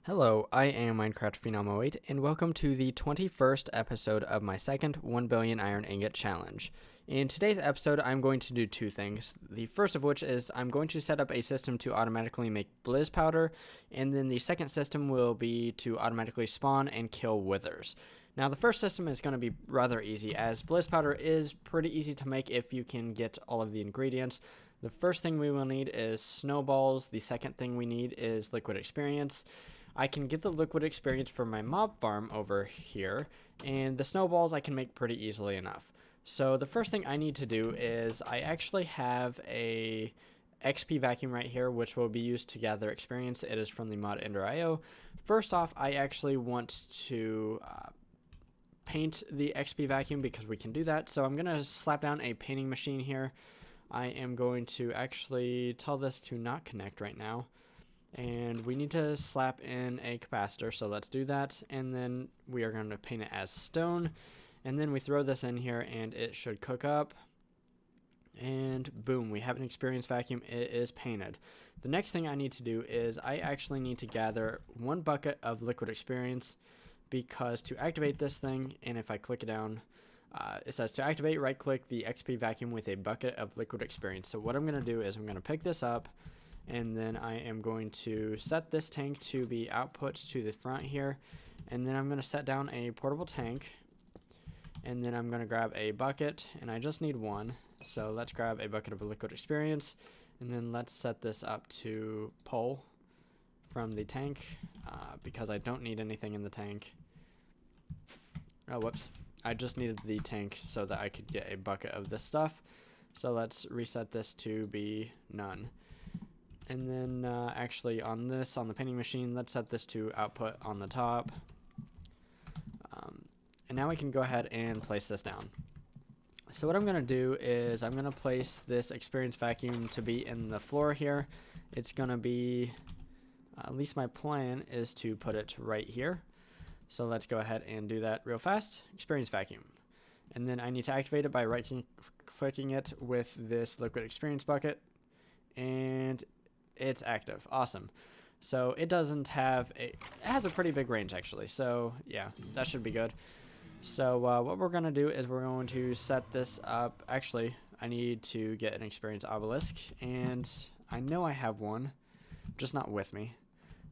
Hello, I am Minecraft Phenom 08, and welcome to the 21st episode of my second 1 Billion Iron Ingot Challenge. In today's episode, I'm going to do two things. The first of which is I'm going to set up a system to automatically make Blizz powder, and then the second system will be to automatically spawn and kill withers. Now, the first system is going to be rather easy, as Blizz powder is pretty easy to make if you can get all of the ingredients. The first thing we will need is snowballs. The second thing we need is liquid experience. I can get the liquid experience from my mob farm over here, and the snowballs I can make pretty easily enough. So the first thing I need to do is I actually have a XP vacuum right here, which will be used to gather experience. It is from the mod Ender.io. First off, I actually want to paint the XP vacuum because we can do that. So I'm going to slap down a painting machine here. I am going to actually tell this to not connect right now. And we need to slap in a capacitor, so let's do that. And then we are going to paint it as stone. And then we throw this in here and it should cook up. And boom, we have an experience vacuum. It is painted. The next thing I need to do is I actually need to gather 1 bucket of liquid experience, because to activate this thing, and if I click it down, it says to activate, right click the XP vacuum with a bucket of liquid experience. So what I'm going to do is I'm going to pick this up, and then I am going to set this tank to be output to the front here, and then I'm going to set down a portable tank, and then I'm going to grab a bucket, and I just need 1, so let's grab a bucket of liquid experience, and then let's set this up to pull from the tank, because I don't need anything in the tank. Oh, whoops. I just needed the tank so that I could get a bucket of this stuff, so let's reset this to be none. And then actually on the painting machine, let's set this to output on the top. And now we can go ahead and place this down. So what I'm going to do is I'm going to place this experience vacuum to be in the floor here. It's going to be, at least my plan is to put it right here. So let's go ahead and do that real fast. Experience vacuum. And then I need to activate it by right-clicking it with this liquid experience bucket. And it's active. Awesome. So it doesn't have it has a pretty big range actually, so yeah, that should be good. So what we're gonna do is we're going to set this up. Actually, I need to get an experience obelisk, and I know I have one, just not with me,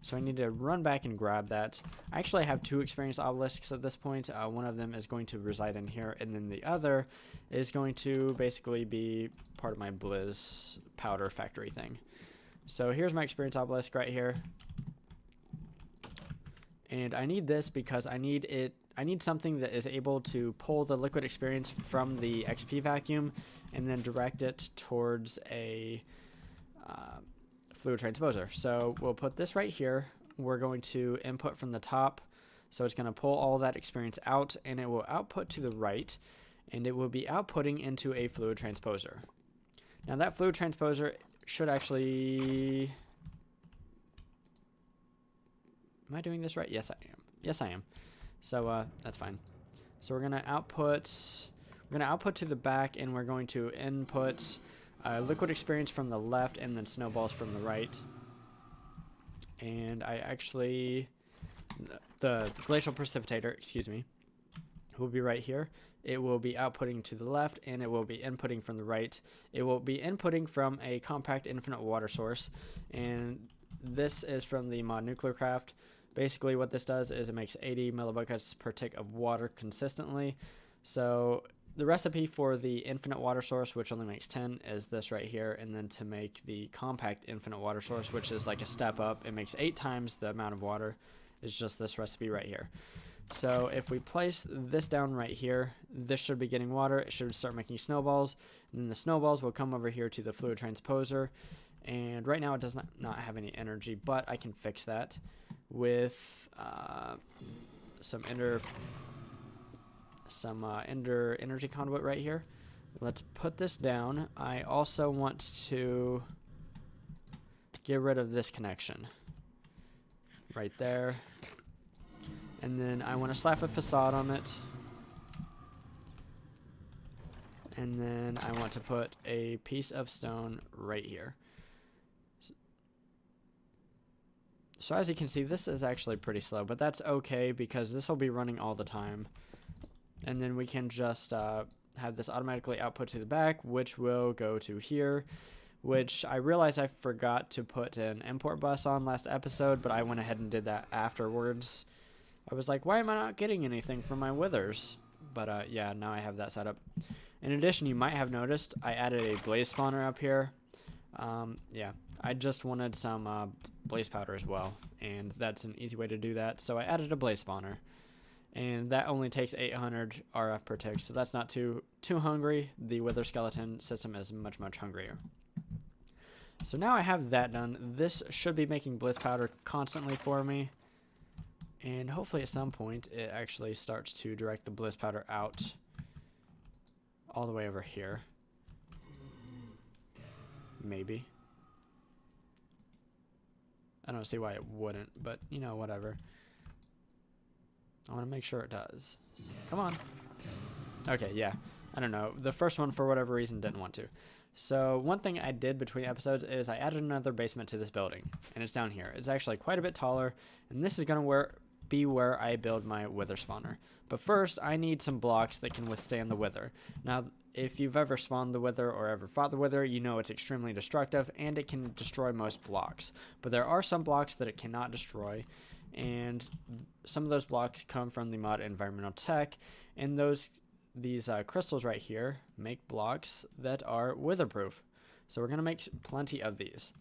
so I need to run back and grab that. I actually have 2 experience obelisks at this point. One of them is going to reside in here, and then the other is going to basically be part of my Blizz powder factory thing. So here's my experience obelisk right here, and I need this because I need something that is able to pull the liquid experience from the XP vacuum and then direct it towards a fluid transposer. So we'll put this right here. We're going to input from the top, so it's going to pull all that experience out, and it will output to the right, and it will be outputting into a fluid transposer. Now that fluid transposer should actually, am I doing this right? Yes, I am. Yes, I am. So that's fine. So we're gonna output to the back, and we're going to input liquid experience from the left and then snowballs from the right. And I actually, the glacial precipitator, excuse me, will be right here. It will be outputting to the left, and it will be inputting from the right. It will be inputting from a compact infinite water source, and this is from the mod NuclearCraft. Basically what this does is it makes 80 millibuckets per tick of water consistently. So the recipe for the infinite water source, which only makes 10, is this right here, and then to make the compact infinite water source, which is like a step up, it makes 8 times the amount of water, is just this recipe right here. So if we place this down right here, this should be getting water. It should start making snowballs, and then the snowballs will come over here to the fluid transposer. And right now it does not have any energy, but I can fix that with some ender energy conduit right here. Let's put this down. I also want to get rid of this connection right there. And then I want to slap a facade on it. And then I want to put a piece of stone right here. So as you can see, this is actually pretty slow, but that's okay because this will be running all the time. And then we can just have this automatically output to the back, which will go to here, which I realized I forgot to put an import bus on last episode, but I went ahead and did that afterwards. I was like, why am I not getting anything from my withers? But yeah, now I have that set up. In addition, you might have noticed I added a blaze spawner up here. Yeah, I just wanted some blaze powder as well, and that's an easy way to do that. So I added a blaze spawner, and that only takes 800 RF per tick, so that's not too hungry. The wither skeleton system is much hungrier. So now I have that done. This should be making blizz powder constantly for me, and hopefully at some point it actually starts to direct the blizz powder out all the way over here. Maybe. I don't see why it wouldn't, but you know, whatever. I want to make sure it does. Come on. Okay, yeah. I don't know. The first one, for whatever reason, didn't want to. So one thing I did between episodes is I added another basement to this building, and it's down here. It's actually quite a bit taller, and this is going to be where I build my wither spawner. But first, I need some blocks that can withstand the wither. Now, if you've ever spawned the wither or ever fought the wither, you know it's extremely destructive, and it can destroy most blocks. But there are some blocks that it cannot destroy, and some of those blocks come from the mod environmental tech, and these crystals right here make blocks that are witherproof. So we're going to make plenty of these.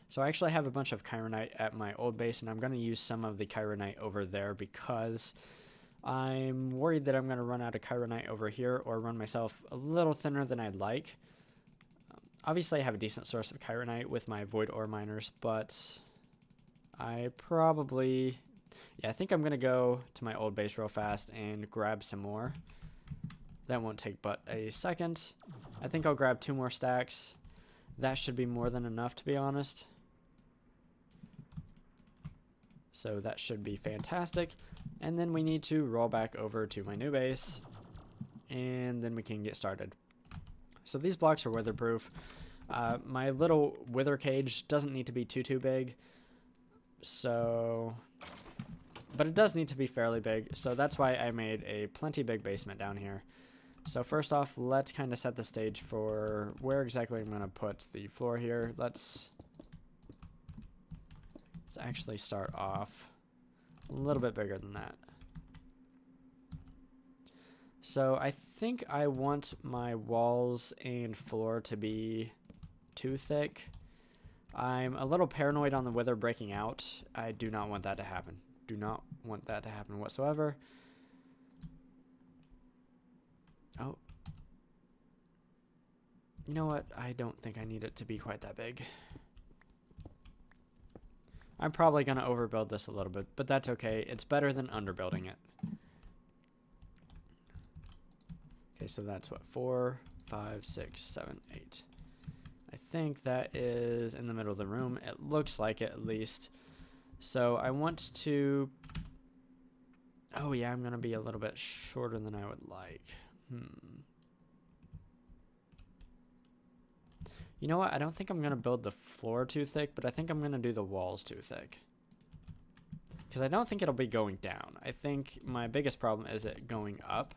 So I actually have a bunch of chironite at my old base, and I'm going to use some of the chironite over there because I'm worried that I'm going to run out of chironite over here or run myself a little thinner than I'd like. Obviously, I have a decent source of chironite with my void ore miners, but I probably... yeah, I think I'm going to go to my old base real fast and grab some more. That won't take but a second. I think I'll grab 2 more stacks. That should be more than enough, to be honest. So that should be fantastic. And then we need to roll back over to my new base, and then we can get started. So these blocks are witherproof. My little wither cage doesn't need to be too big. So... but it does need to be fairly big, so that's why I made a plenty big basement down here. So first off, let's kind of set the stage for where exactly I'm going to put the floor here. Let's actually start off a little bit bigger than that. So I think I want my walls and floor to be too thick. I'm a little paranoid on the wither breaking out. I do not want that to happen. Do not want that to happen whatsoever. Oh. You know what? I don't think I need it to be quite that big. I'm probably going to overbuild this a little bit, but that's okay. It's better than underbuilding it. Okay, so that's what? 4, 5, 6, 7, 8. I think that is in the middle of the room. It looks like it, at least. So I want to... oh yeah, I'm going to be a little bit shorter than I would like. You know what? I don't think I'm going to build the floor too thick, but I think I'm going to do the walls too thick. Because I don't think it'll be going down. I think my biggest problem is it going up.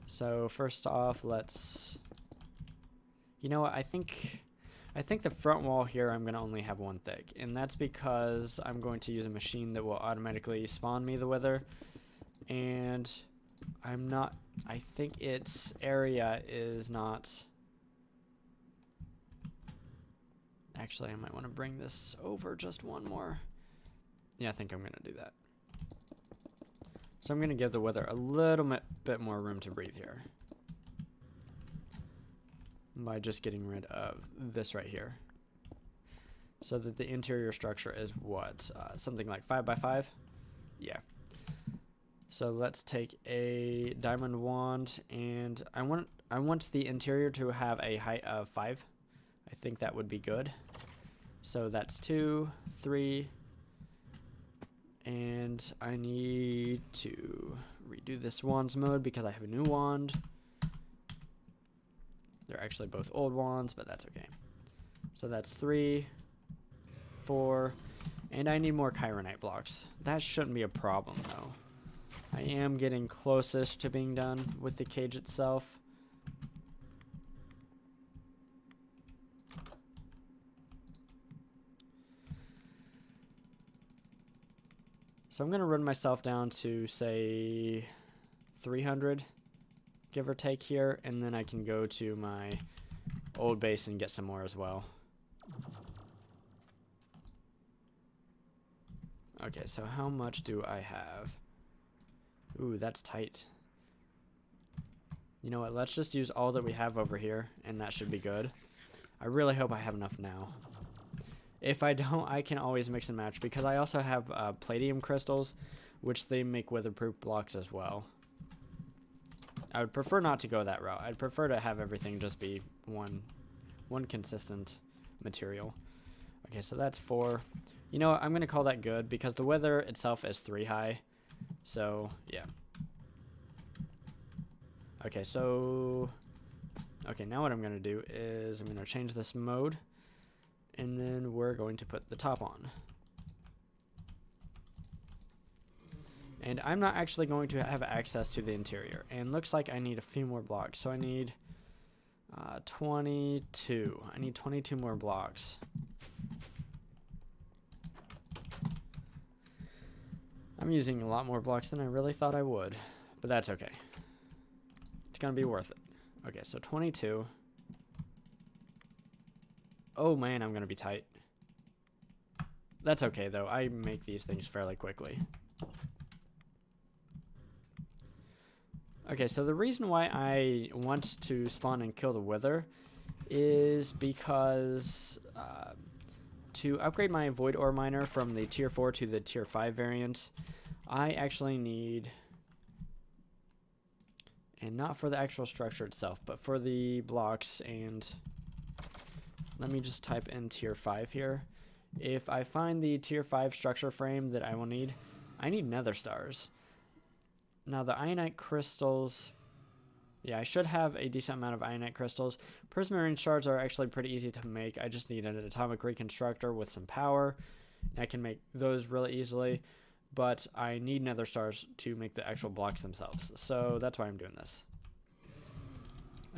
So first off, let's... you know what? I think the front wall here I'm going to only have 1 thick, and that's because I'm going to use a machine that will automatically spawn me the wither, and I think its area is not... actually, I might want to bring this over just 1 more. Yeah, I think I'm going to do that. So I'm going to give the wither a little bit more room to breathe here, by just getting rid of this right here, so that the interior structure is what, something like 5 by 5. Yeah. So let's take a diamond wand, and I want the interior to have a height of 5. I think that would be good. So that's 2, 3, and I need to redo this wands mode because I have a new wand. They're actually both old wands, but that's okay. So that's 3, 4. And I need more chironite blocks. That shouldn't be a problem, though. I am getting closest to being done with the cage itself. So I'm going to run myself down to, say, 300, give or take here, and then I can go to my old base and get some more as well. Okay, so how much do I have? Ooh, that's tight. You know what, let's just use all that we have over here, and that should be good. I really hope I have enough now. If I don't, I can always mix and match, because I also have palladium crystals, which they make weatherproof blocks as well. I would prefer not to go that route. I'd prefer to have everything just be one consistent material. Okay, so that's 4. You know what, I'm going to call that good, because the weather itself is 3 high. So, yeah. Okay, so... Okay, now what I'm going to do is I'm going to change this mode. And then we're going to put the top on. And I'm not actually going to have access to the interior. And looks like I need a few more blocks. So I need 22. I need 22 more blocks. I'm using a lot more blocks than I really thought I would. But that's okay. It's going to be worth it. Okay, so 22. Oh man, I'm going to be tight. That's okay though. I make these things fairly quickly. Okay, so the reason why I want to spawn and kill the wither is because to upgrade my void ore miner from the tier 4 to the tier 5 variant, I actually need, and not for the actual structure itself, but for the blocks, and let me just type in tier 5 here. If I find the tier 5 structure frame that I will need, I need nether stars. Now the Ionic Crystals, yeah, I should have a decent amount of Ionic Crystals. Prismarine shards are actually pretty easy to make. I just need an atomic reconstructor with some power. I can make those really easily, but I need nether stars to make the actual blocks themselves. So that's why I'm doing this.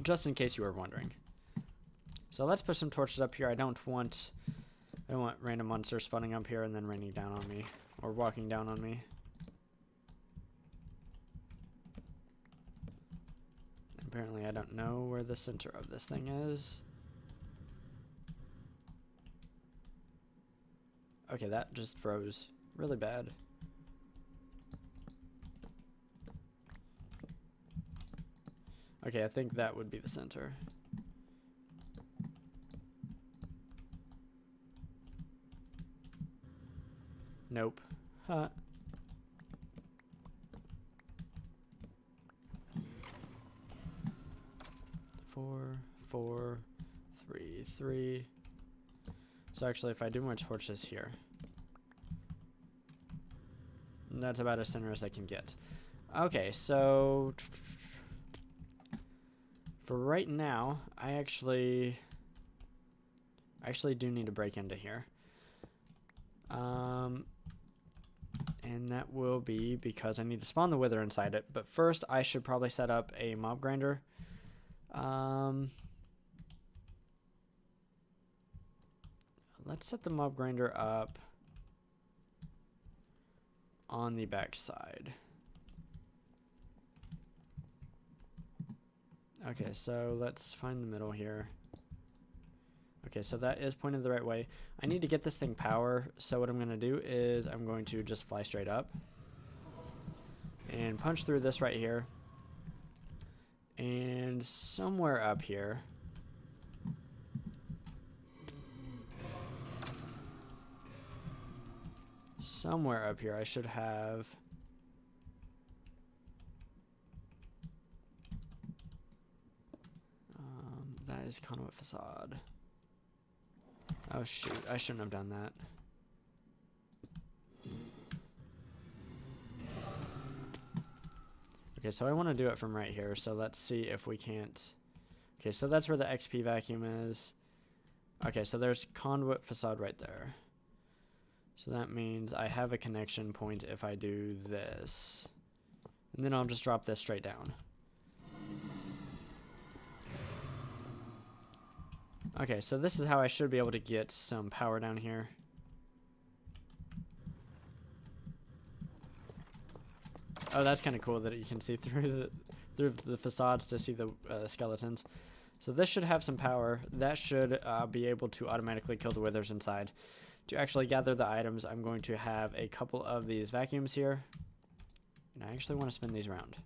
Just in case you were wondering. So let's put some torches up here. I don't want random monsters spawning up here and then raining down on me or walking down on me. Apparently I don't know where the center of this thing is. Okay, that just froze really bad. Okay, I think that would be the center. Nope. Huh. Four, 3, 3. So actually, if I do my torches here, that's about as center as I can get. Okay, so for right now, I actually do need to break into here. And that will be because I need to spawn the wither inside it. But first, I should probably set up a mob grinder. Let's set the mob grinder up on the back side. Okay, so let's find the middle here. Okay, so that is pointed the right way. I need to get this thing power, so what I'm going to do is I'm going to just fly straight up and punch through this right here. And somewhere up here, I should have that is conduit facade. Oh shoot, I shouldn't have done that. Okay, so I want to do it from right here, so let's see if we can't. Okay, so that's where the XP vacuum is. Okay, so there's conduit facade right there. So that means I have a connection point if I do this. And then I'll just drop this straight down. Okay, so this is how I should be able to get some power down here. Oh, that's kind of cool that you can see through the facades to see the skeletons. So this should have some power. That should be able to automatically kill the withers inside. To actually gather the items, I'm going to have a couple of these vacuums here. And I actually want to spin these around.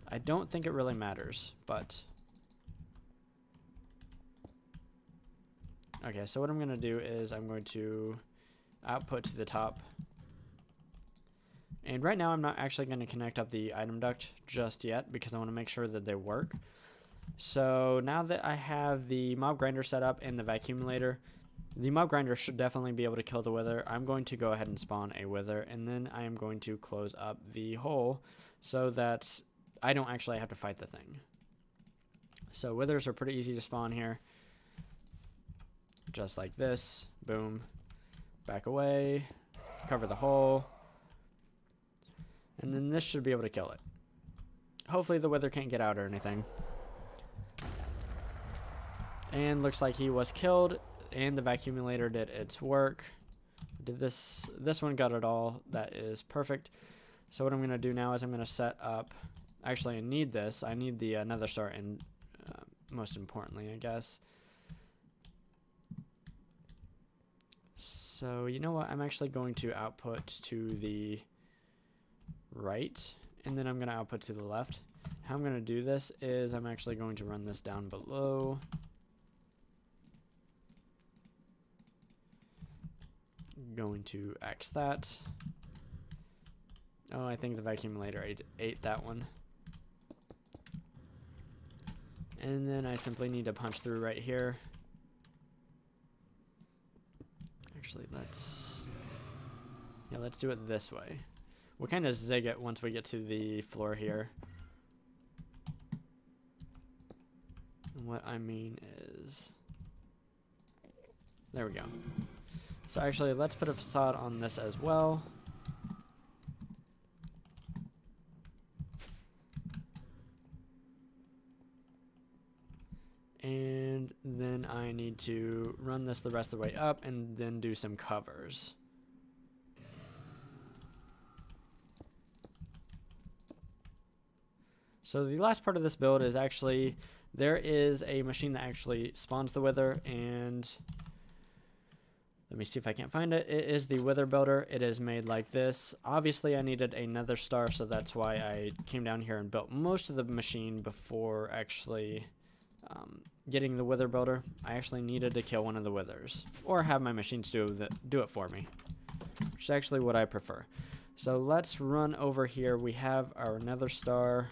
I don't think it really matters, but... Okay, so what I'm going to do is I'm going to output to the top. And right now I'm not actually going to connect up the item duct just yet because I want to make sure that they work. So now that I have the mob grinder set up and the vacuumulator, the mob grinder should definitely be able to kill the wither. I'm going to go ahead and spawn a wither, and then I am going to close up the hole so that I don't actually have to fight the thing. So withers are pretty easy to spawn here. Just like this. Boom. Back away. Cover the hole. And then this should be able to kill it. Hopefully the wither can't get out or anything. And looks like he was killed. And the vacuumulator did its work. Did this one got it all. That is perfect. So what I'm going to do now is I'm going to set up... Actually, I need this. I need the nether star, and most importantly, I guess. So, you know what? I'm actually going to output to the right, and then I'm going to output to the left. How I'm going to do this is I'm actually going to run this down below. Going to X that. Oh, I think the vacuumulator ate that one. And then I simply need to punch through right here. Actually, let's do it this way. We'll kind of zig it once we get to the floor here. And what I mean is... There we go. So actually, let's put a facade on this as well. And then I need to run this the rest of the way up and then do some covers. So the last part of this build is actually, there is a machine that actually spawns the wither, and let me see if I can't find it. It is the wither builder. It is made like this. Obviously I needed a nether star, so that's why I came down here and built most of the machine before actually getting the wither builder. I actually needed to kill one of the withers, or have my machines do it for me, which is actually what I prefer. So let's run over here. We have our nether star.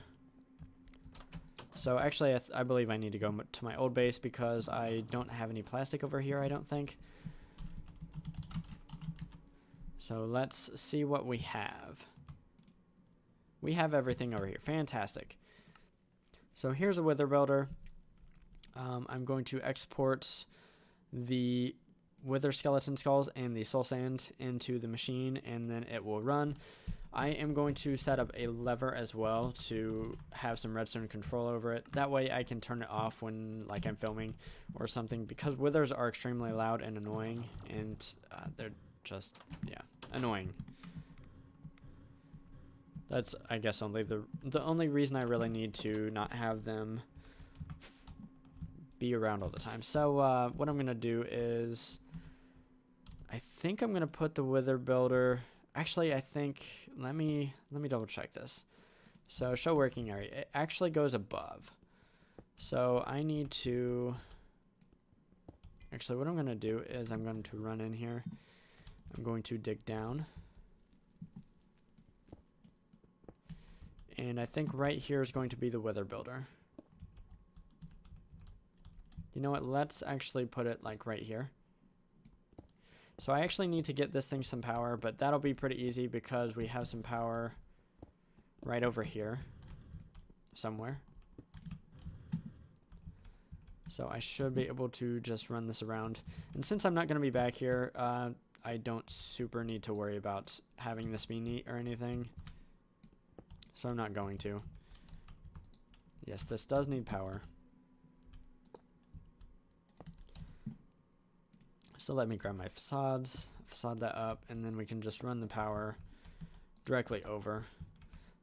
So actually I believe I need to go to my old base because I don't have any plastic over here, I don't think. So let's see what we have. We have everything over here. Fantastic. So here's a wither builder. I'm going to export the wither skeleton skulls and the soul sand into the machine, and then it will run. I am going to set up a lever as well to have some redstone control over it. That way I can turn it off when I'm filming or something, because withers are extremely loud and annoying, and they're just, yeah, annoying. That's, I guess, only the only reason I really need to not have them be around all the time. So what I'm going to do is, I think I'm going to put the wither builder... Actually, I think, let me double check this. So show working area, it actually goes above. So I need to, actually what I'm going to do is I'm going to run in here. I'm going to dig down. And I think right here is going to be the wither builder. You know what, let's actually put it like right here. So I actually need to get this thing some power, but that'll be pretty easy because we have some power right over here somewhere. So I should be able to just run this around. And since I'm not going to be back here, I don't super need to worry about having this be neat or anything. So I'm not going to. Yes, this does need power. So let me grab my facades, facade that up, and then we can just run the power directly over.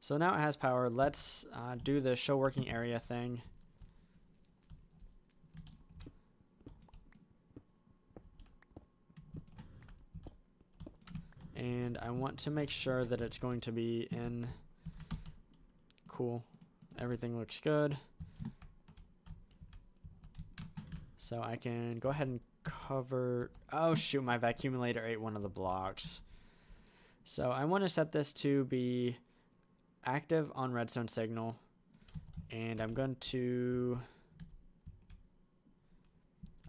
So now it has power. Let's do the show working area thing. And I want to make sure that it's going to be in. Cool. Everything looks good. So I can go ahead and cover. Oh shoot, my vacuumulator ate one of the blocks. So I want to set this to be active on redstone signal. And I'm going to.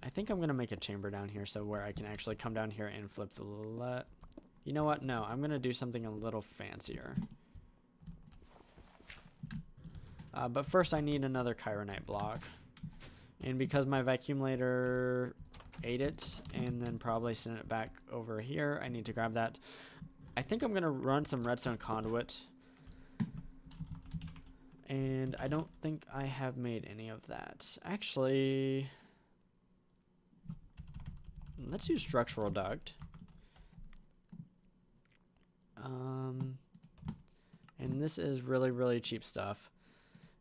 I think I'm going to make a chamber down here so where I can actually come down here and flip the You know what? No, I'm going to do something a little fancier. But first I need another chironite block. And because my vacuumulator ate it and then probably sent it back over here, I need to grab that. I think I'm going to run some redstone conduit. And I don't think I have made any of that. Actually, let's use structural duct. And this is really, really cheap stuff.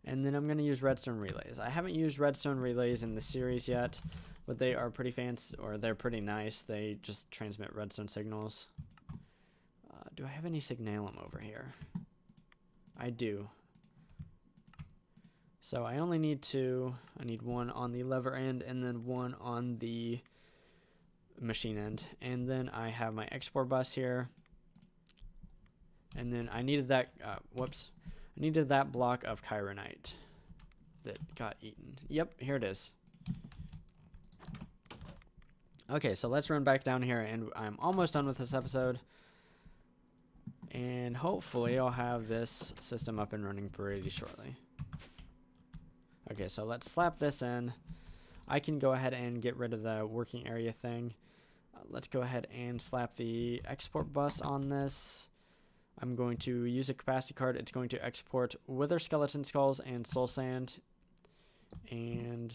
And then I'm going to use redstone relays. I haven't used redstone relays in the series yet, but they are pretty fancy, or they're pretty nice. They just transmit redstone signals. Do I have any signalum over here? I do. So I only need two. I need one on the lever end and then one on the machine end. And then I have my export bus here. And then I needed that, whoops. I needed that block of chironite that got eaten. Yep, here it is. Okay, so let's run back down here, and I'm almost done with this episode. And hopefully I'll have this system up and running pretty shortly. Okay, so let's slap this in. I can go ahead and get rid of the working area thing. Let's go ahead and slap the export bus on this. I'm going to use a capacity card. It's going to export wither skeleton skulls and soul sand. And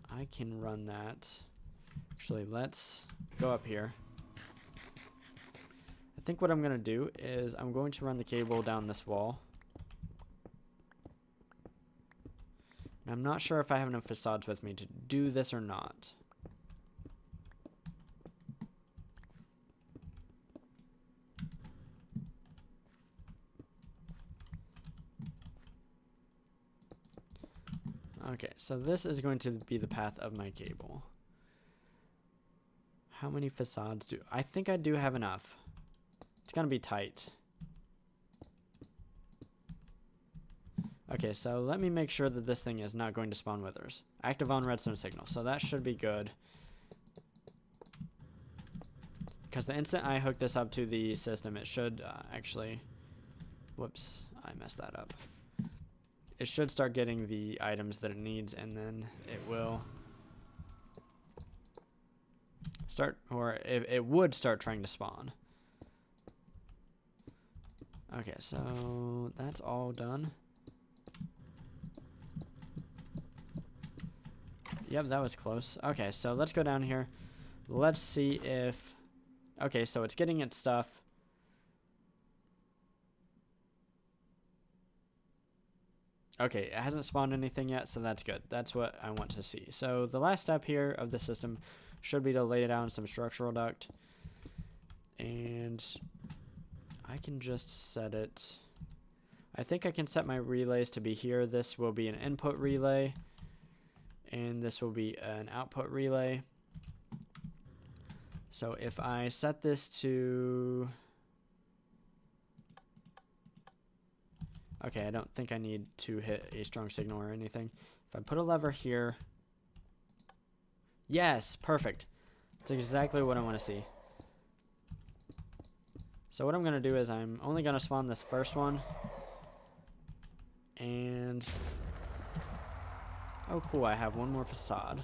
I can run that. Actually, let's go up here. I think what I'm going to do is I'm going to run the cable down this wall. And I'm not sure if I have enough facades with me to do this or not. Okay, so this is going to be the path of my cable. How many facades do I think I do have enough? It's gonna be tight. Okay, so let me make sure that this thing is not going to spawn withers. Active on redstone signal, so that should be good. Because the instant I hook this up to the system, it should actually... Whoops, I messed that up. It should start getting the items that it needs, and then it will start, or it would start trying to spawn. Okay, so that's all done. Yep, that was close. Okay, so let's go down here. Let's see if... Okay, so it's getting its stuff. Okay, it hasn't spawned anything yet, so that's good. That's what I want to see. So the last step here of the system should be to lay down some structural duct. And I can just set it. I think I can set my relays to be here. This will be an input relay. And this will be an output relay. So if I set this to... Okay, I don't think I need to hit a strong signal or anything. If I put a lever here... Yes, perfect. That's exactly what I want to see. So what I'm going to do is I'm only going to spawn this first one. And... Oh, cool. I have one more facade.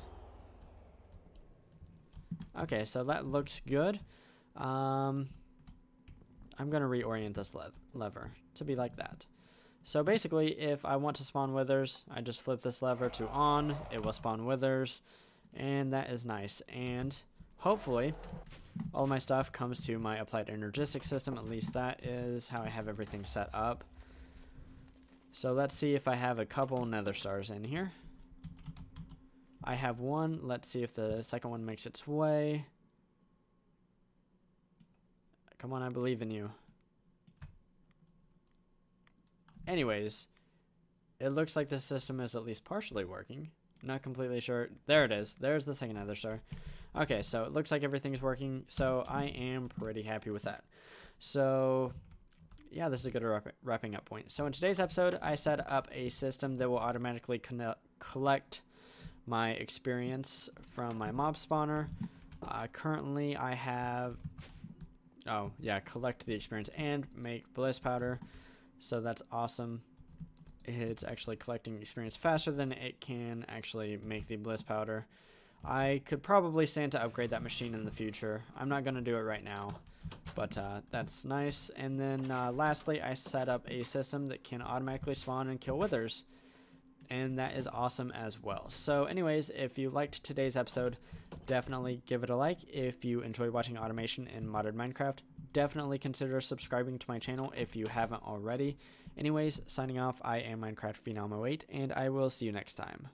Okay, so that looks good. I'm going to reorient this lever to be like that. So basically, if I want to spawn withers, I just flip this lever to on. It will spawn withers. And that is nice. And hopefully, all of my stuff comes to my applied energistic system. At least that is how I have everything set up. So let's see if I have a couple nether stars in here. I have one. Let's see if the second one makes its way. Come on, I believe in you. Anyways, it looks like this system is at least partially working. Not completely sure. There it is. There's the second nether star. Okay, so it looks like everything's working. So I am pretty happy with that. So yeah, this is a good wrapping up point. So in today's episode, I set up a system that will automatically collect my experience from my mob spawner. Currently, I have... Oh, yeah, collect the experience and make Blizz powder. So that's awesome. It's actually collecting experience faster than it can actually make the Blizz powder. I could probably stand to upgrade that machine in the future. I'm not going to do it right now, but that's nice. And then lastly, I set up a system that can automatically spawn and kill withers. And that is awesome as well. So anyways, if you liked today's episode, definitely give it a like. If you enjoy watching automation in modded Minecraft, definitely consider subscribing to my channel if you haven't already. Anyways, signing off, I am Minecraft Phenom 08, and I will see you next time.